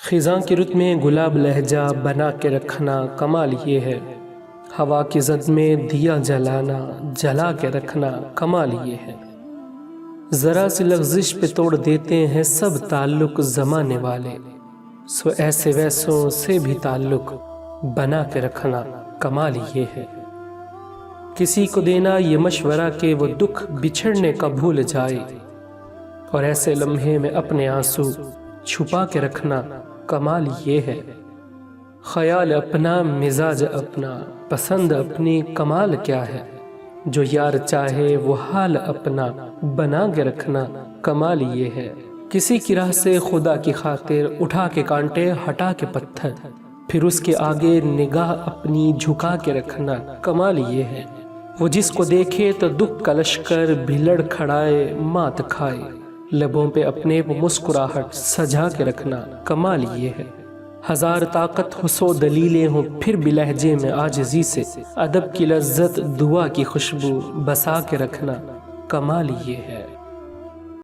خزاں کی رت میں گلاب لہجہ بنا کے رکھنا کمال یہ ہے، ہوا کی زد میں دیا جلانا جلا کے رکھنا کمال یہ ہے۔ ذرا سی لغزش پہ توڑ دیتے ہیں سب تعلق زمانے والے، سو ایسے ویسوں سے بھی تعلق بنا کے رکھنا کمال یہ ہے۔ کسی کو دینا یہ مشورہ کہ وہ دکھ بچھڑنے کا بھول جائے، اور ایسے لمحے میں اپنے آنسو چھپا کے رکھنا کمال یہ ہے۔ خیال اپنا مزاج اپنا پسند اپنی کمال کیا ہے، جو یار چاہے وہ حال اپنا بنا کے رکھنا کمال یہ ہے۔ کسی کی راہ سے خدا کی خاطر اٹھا کے کانٹے ہٹا کے پتھر، پھر اس کے آگے نگاہ اپنی جھکا کے رکھنا کمال یہ ہے۔ وہ جس کو دیکھے تو دکھ کا لشکر بھی لڑ کھڑائے مات کھائے، لبوں پہ اپنے وہ مسکراہٹ سجا کے رکھنا کمال یہ ہے۔ ہزار طاقت ہو سو دلیلیں ہوں پھر بھی لہجے میں عاجزی سے ادب کی لذت دعا کی خوشبو بسا کے رکھنا کمال یہ ہے۔